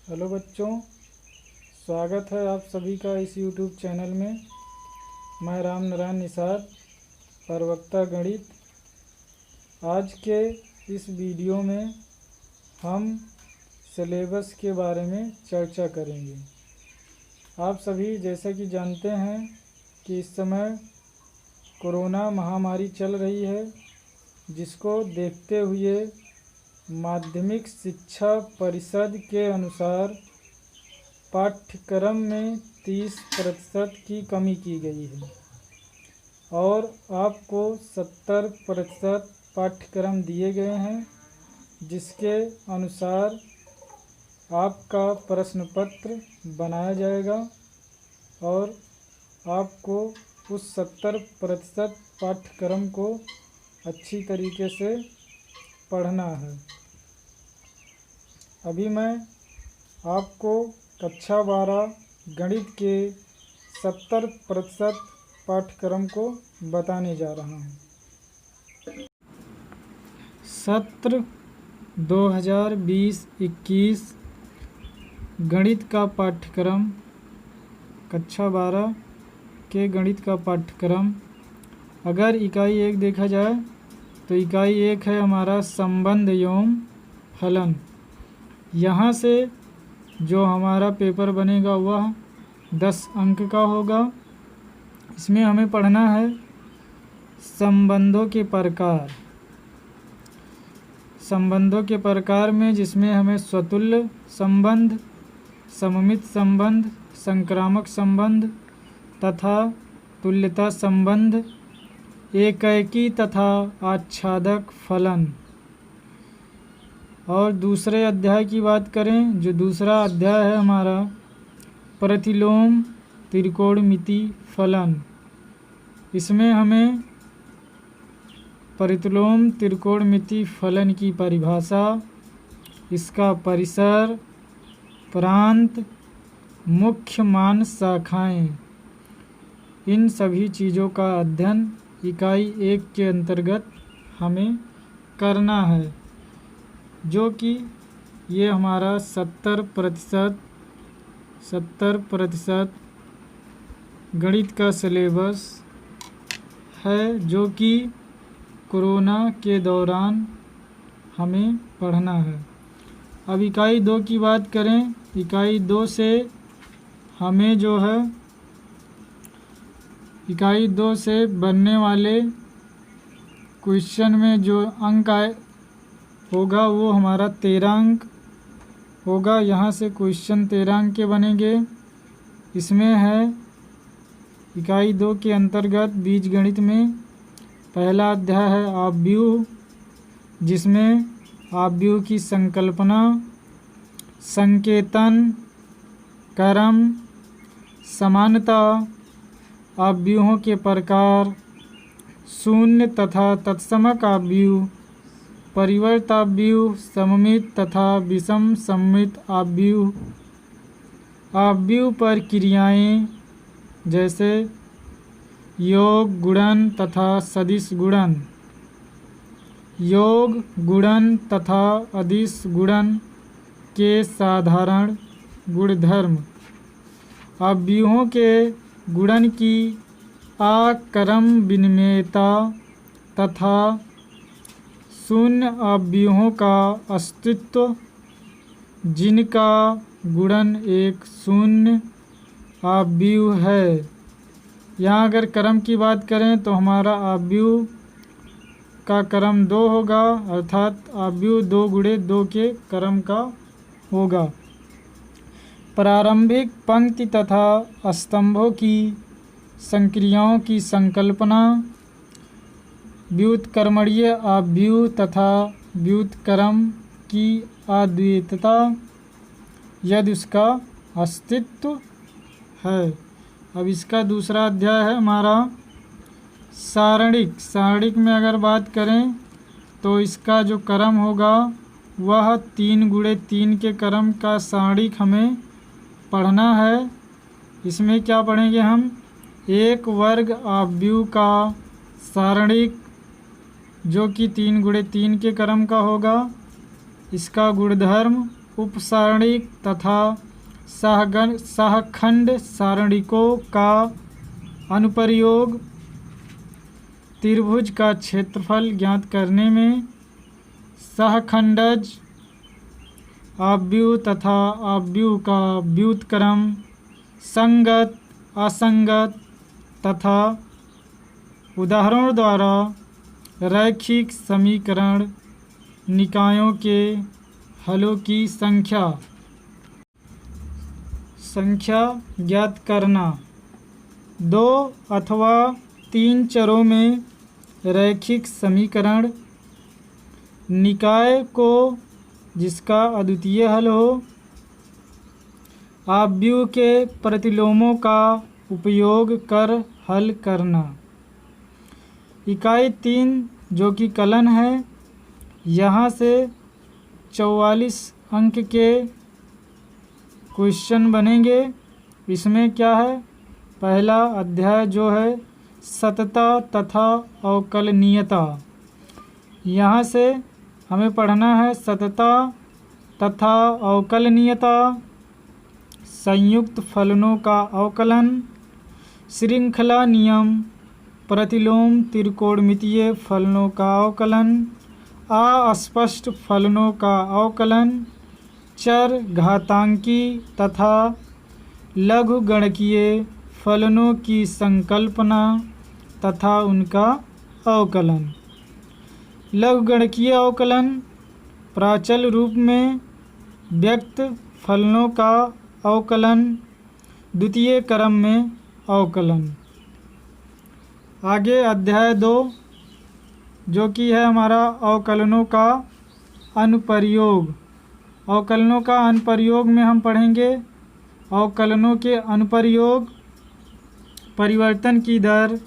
Hello बच्चों, स्वागत है आप सभी का इस YouTube चैनल में। मैं राम नारायण निषाद, प्रवक्ता गणित। आज के इस वीडियो में हम सिलेबस के बारे में चर्चा करेंगे। आप सभी जैसा कि जानते हैं कि इस समय कोरोना महामारी चल रही है, जिसको देखते हुए माध्यमिक शिक्षा परिषद के अनुसार पाठ्यक्रम में 30% की कमी की गई है और आपको 70% पाठ्यक्रम दिए गए हैं, जिसके अनुसार आपका प्रश्न पत्र बनाया जाएगा और आपको उस 70% पाठ्यक्रम को अच्छी तरीके से पढ़ना है। अभी मैं आपको कक्षा 12 गणित के 70% पाठ्यक्रम को बताने जा रहा हूँ। सत्र 2020-21 गणित का पाठ्यक्रम, कक्षा 12 के गणित का पाठ्यक्रम। अगर इकाई 1 देखा जाए तो इकाई 1 है हमारा संबंध एवं फलन। यहाँ से जो हमारा पेपर बनेगा वह 10 अंक का होगा। इसमें हमें पढ़ना है संबंधों के प्रकार। संबंधों के प्रकार में जिसमें हमें स्वतुल्य संबंध, सममित संबंध, संक्रामक संबंध तथा तुल्यता संबंध, एकैकी तथा आच्छादक फलन। और दूसरे अध्याय की बात करें, जो दूसरा अध्याय है हमारा प्रतिलोम त्रिकोणमिति फलन। इसमें हमें प्रतिलोम त्रिकोणमिति फलन की परिभाषा, इसका परिसर, प्रांत, मुख्य मान शाखाएं, इन सभी चीज़ों का अध्ययन इकाई 1 के अंतर्गत हमें करना है, जो कि ये हमारा 70% गणित का सिलेबस है, जो कि कोरोना के दौरान हमें पढ़ना है। अब इकाई 2 की बात करें। इकाई 2 से हमें जो है इकाई 2 से बनने वाले क्वेश्चन में जो अंक आए होगा वो हमारा 13 अंक होगा। यहाँ से क्वेश्चन 13 अंक के बनेंगे। इसमें है इकाई 2 के अंतर्गत बीजगणित में पहला अध्याय है आव्यूह, जिसमें आव्यूह की संकल्पना, संकेतन, क्रम, समानता, आव्यूहों के प्रकार, शून्य तथा तत्समक आव्यूह, परिवर्ताव्यूह, सममित तथा विषम सममित आव्यूह, आव्यूह पर क्रियाएं जैसे योग, गुणन तथा सदिश गुणन, योग, गुणन तथा अदिश गुणन के साधारण गुणधर्म, आव्यूहों के गुणन की आक्रम विनिमेयता तथा शून्य आव्यूहों का अस्तित्व, जिनका गुणन एक शून्य आव्यूह है। यहाँ अगर क्रम की बात करें तो हमारा आव्यूह का क्रम 2 होगा, अर्थात आव्यूह 2 गुणे 2 के क्रम का होगा। प्रारंभिक पंक्ति तथा स्तंभों की संक्रियाओं की संकल्पना, व्युत्क्रमणीय आव्यूह तथा व्युत्क्रम की अद्वितीयता यदि उसका अस्तित्व है। अब इसका दूसरा अध्याय है हमारा सारणिक। सारणिक में अगर बात करें तो इसका जो क्रम होगा वह 3 गुणे 3 के क्रम का सारणिक हमें पढ़ना है। इसमें क्या पढ़ेंगे हम? एक वर्ग आव्यूह का सारणिक, जो कि 3 गुणे 3 के क्रम का होगा, इसका गुणधर्म उपसारणिक तथा सहखंड सारणिकों का अनुप्रयोग त्रिभुज का क्षेत्रफल ज्ञात करने में, सहखंडज आव्यूह तथा आव्यूह का व्युत्क्रम, संगत असंगत तथा उदाहरणों द्वारा रैखिक समीकरण निकायों के हलों की संख्या ज्ञात करना। 2 अथवा 3 चरों में रैखिक समीकरण निकाय को जिसका अद्वितीय हल हो, आव्यूह के प्रतिलोमों का उपयोग कर हल करना। इकाई 3 जो कि कलन है, यहाँ से 44 अंक के क्वेश्चन बनेंगे। इसमें क्या है, पहला अध्याय जो है सतता तथा अवकलनीयता। यहाँ से हमें पढ़ना है सतता तथा अवकलनीयता, संयुक्त फलनों का अवकलन, श्रृंखला नियम, प्रतिलोम त्रिकोणमितीय फलनों का अवकलन, अस्पष्ट फलनों का अवकलन, चर घातांकी तथा लघुगणकीय फलनों की संकल्पना तथा उनका अवकलन। लघुगणकीय अवकलन प्राचल रूप में व्यक्त फलनों का अवकलन, द्वितीय क्रम में अवकलन। आगे अध्याय 2 जो कि है हमारा अवकलनों का अनुप्रयोग। अवकलनों का अनुप्रयोग में हम पढ़ेंगे अवकलनों के अनुप्रयोग, परिवर्तन की दर,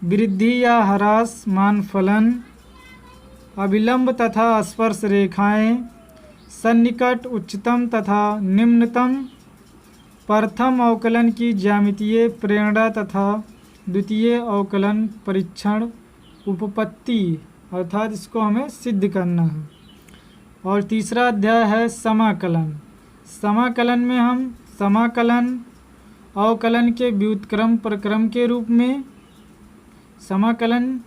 वृद्धि या ह्रास मान फलन, अभिलंब तथा स्पर्श रेखाएं, सन्निकट उच्चतम तथा निम्नतम, प्रथम अवकलन की ज्यामितीय प्रेरणा तथा द्वितीय अवकलन परीक्षण उपपत्ति, अर्थात इसको हमें सिद्ध करना है। और तीसरा अध्याय है समाकलन। समाकलन में हम समाकलन अवकलन के व्युत्क्रम प्रक्रम के रूप में समाकलन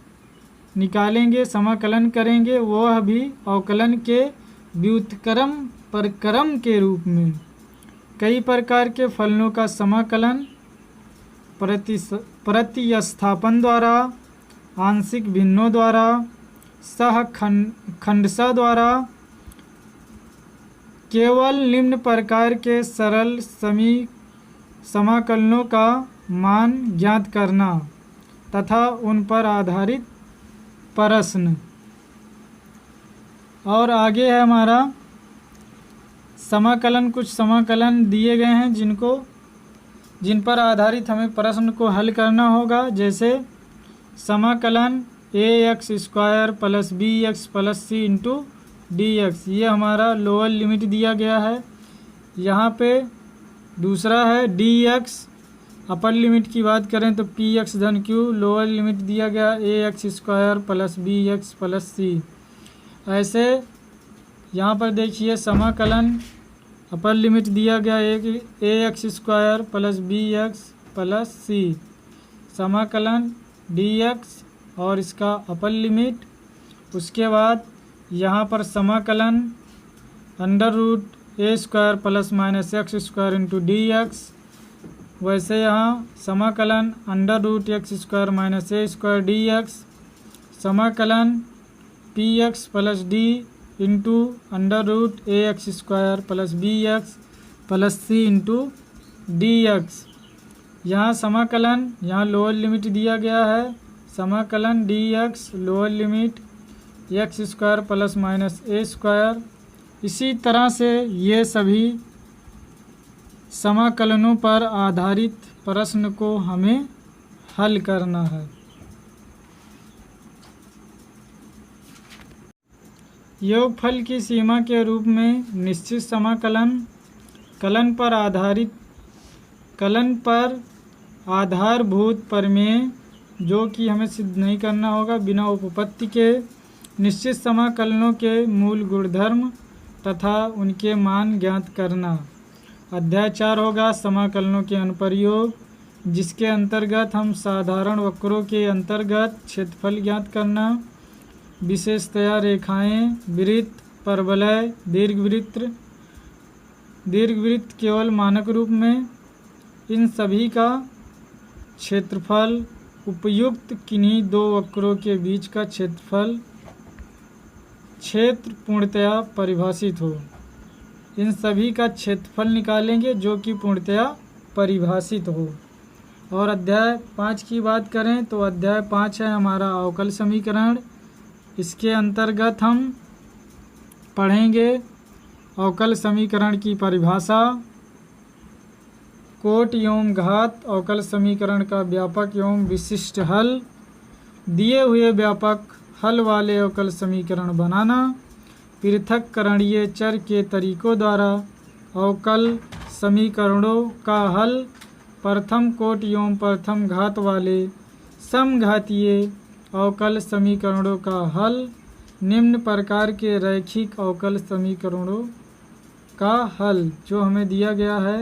निकालेंगे, समाकलन करेंगे, वह भी अवकलन के व्युत्क्रम प्रक्रम के रूप में। कई प्रकार के फलनों का समाकलन प्रतिस्थापन द्वारा, आंशिक भिन्नों द्वारा, खंडशः द्वारा, केवल निम्न प्रकार के सरल समाकलनों का मान ज्ञात करना तथा उन पर आधारित प्रश्न। और आगे है हमारा समाकलन। कुछ समाकलन दिए गए हैं जिन पर आधारित हमें प्रश्न को हल करना होगा। जैसे समाकलन ax² + bx + c × dx, ये हमारा लोअर लिमिट दिया गया है। यहाँ पे दूसरा है dx, अपर लिमिट की बात करें तो px धन q, लोअर लिमिट दिया गया ax² + bx + c। ऐसे यहाँ पर देखिए समाकलन अपर लिमिट दिया गया ax² + bx + c, समाकलन dx और इसका अपर लिमिट। उसके बाद यहाँ पर समाकलन √a² ± x² × dx, वैसे यहाँ समाकलन √x² - a² dx, समाकलन px + d × √ax² + bx + c × dx। यहाँ समाकलन, यहाँ लोअर लिमिट दिया गया है, समाकलन dx lower limit x² ± a²। इसी तरह से ये सभी समाकलनों पर आधारित प्रश्न को हमें हल करना है। योगफल की सीमा के रूप में निश्चित समाकलन, कलन पर आधारभूत प्रमेय जो कि हमें सिद्ध नहीं करना होगा बिना उपपत्ति के, निश्चित समाकलनों के मूल गुणधर्म तथा उनके मान ज्ञात करना। अध्याय 4 होगा समाकलनों के अनुप्रयोग, जिसके अंतर्गत हम साधारण वक्रों के अंतर्गत क्षेत्रफल ज्ञात करना, विशेषतया रेखाएं, वृत्त, परवलय, दीर्घवृत्त केवल मानक रूप में, इन सभी का क्षेत्रफल उपयुक्त किन्हीं दो वक्रों के बीच का क्षेत्र पूर्णतया परिभाषित हो। इन सभी का क्षेत्रफल निकालेंगे जो कि पूर्णतया परिभाषित हो। और अध्याय 5 की बात करें तो अध्याय 5 है हमारा अवकल समीकरण। इसके अंतर्गत हम पढ़ेंगे अवकल समीकरण की परिभाषा, कोट एवं घात अवकल समीकरण का व्यापक एवं विशिष्ट हल, दिए हुए व्यापक हल वाले अवकल समीकरण बनाना, पृथक्करणीय चर के तरीकों द्वारा अवकल समीकरणों का हल, प्रथम कोट एवं प्रथम घात वाले समघातीय अवकल समीकरणों का हल, निम्न प्रकार के रैखिक अवकल समीकरणों का हल जो हमें दिया गया है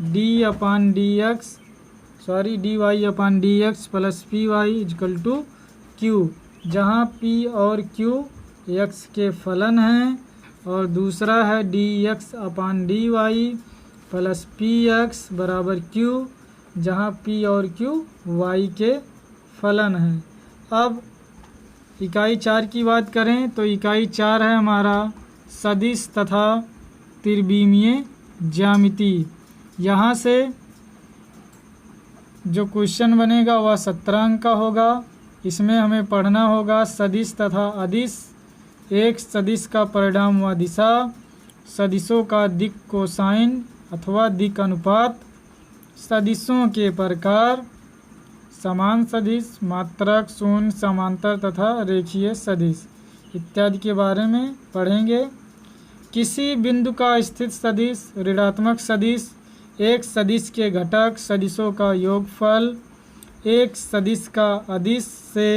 dy upon dx plus P Y is equal to Q, जहाँ p और q x के फलन हैं, और दूसरा है dx अपान dy प्लस पी एक्स बराबर q, जहाँ p और q y के फलन हैं। अब इकाई 4 की बात करें तो इकाई 4 है हमारा सदिश तथा त्रिविमीय ज्यामिति। यहाँ से जो क्वेश्चन बनेगा वह 17 अंक का होगा। इसमें हमें पढ़ना होगा सदिश तथा अदिश, एक सदिश का परिणाम व दिशा, सदिशों का दिक् कोसाइन अथवा दिक् अनुपात, सदिशों के प्रकार, समान सदिश, मात्रक, शून्य, समांतर तथा रेखीय सदिश इत्यादि के बारे में पढ़ेंगे। किसी बिंदु का स्थित सदिश, ऋणात्मक सदिश, एक सदिश के घटक सदिशों का योगफल, एक सदिश का अदिश से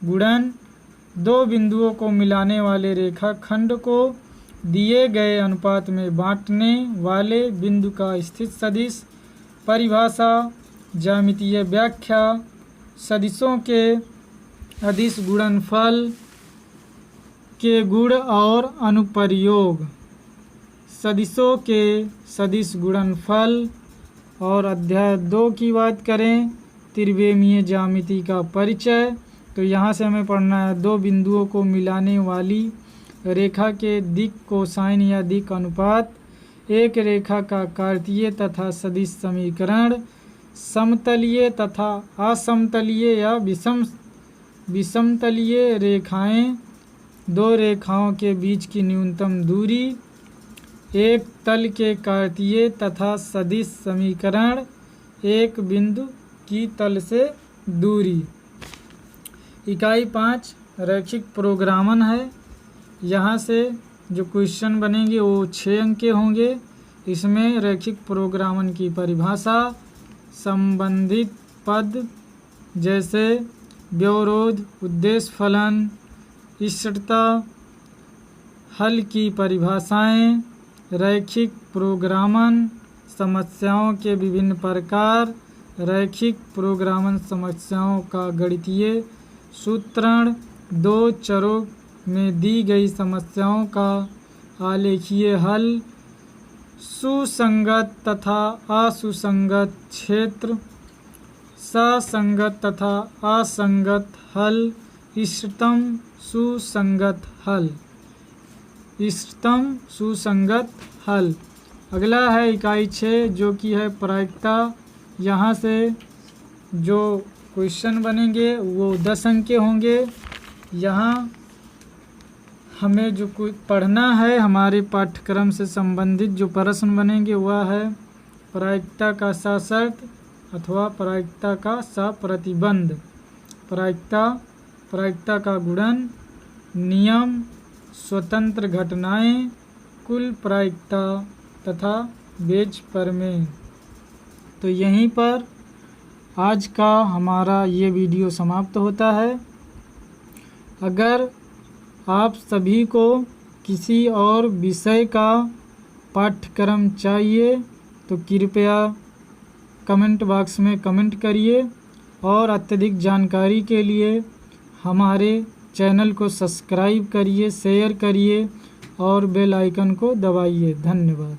गुणन, दो बिंदुओं को मिलाने वाले रेखाखंड को दिए गए अनुपात में बांटने वाले बिंदु का स्थित सदिश, परिभाषा, ज्यामितीय व्याख्या, सदिशों के अदिश गुणनफल के गुण और अनुप्रयोग, सदिशों के सदिश गुणनफल। और अध्याय 2 की बात करें त्रिविमीय ज्यामिति का परिचय, तो यहाँ से हमें पढ़ना है दो बिंदुओं को मिलाने वाली रेखा के दिक् कोसाइन या दिक् अनुपात, एक रेखा का कार्तीय तथा सदिश समीकरण, समतलीय तथा असमतलीय या विषमतलीय रेखाएं, दो रेखाओं के बीच की न्यूनतम दूरी, एक तल के कार्तीय तथा सदिश समीकरण, एक बिंदु की तल से दूरी। इकाई 5 रैखिक प्रोग्रामन है। यहाँ से जो क्वेश्चन बनेंगे वो 6 अंक के होंगे। इसमें रैखिक प्रोग्रामन की परिभाषा, संबंधित पद जैसे व्यवरोध, उद्देश्य फलन, इष्टता, हल की परिभाषाएं, रैखिक प्रोग्रामन, समस्याओं के विभिन्न प्रकार, रैखिक प्रोग्रामन समस्याओं का गणितीय सूत्रण, दो चरों में दी गई समस्याओं का आलेखीय हल, सुसंगत तथा असुसंगत क्षेत्र, ससंगत तथा असंगत हल, इष्टतम सुसंगत हल, इष्टतम सुसंगत हल। अगला है इकाई 6 जो कि है प्रायिकता। यहाँ से जो क्वेश्चन बनेंगे वो 10 अंक के होंगे। यहाँ हमें जो पढ़ना है हमारे पाठ्यक्रम से संबंधित जो प्रश्न बनेंगे वह है प्रायिकता का सशर्त अथवा प्रायिकता का सप्रतिबंध, प्रायिकता का गुणन, नियम, स्वतंत्र घटनाएं, कुल प्रायिकता तथा बेज प्रमेय। तो यहीं पर आज का हमारा ये वीडियो समाप्त होता है। अगर आप सभी को किसी और विषय का पाठ्यक्रम चाहिए तो कृपया कमेंट बॉक्स में कमेंट करिए और अत्यधिक जानकारी के लिए हमारे चैनल को सब्सक्राइब करिए, शेयर करिए और बेल आइकन को दबाइए। धन्यवाद।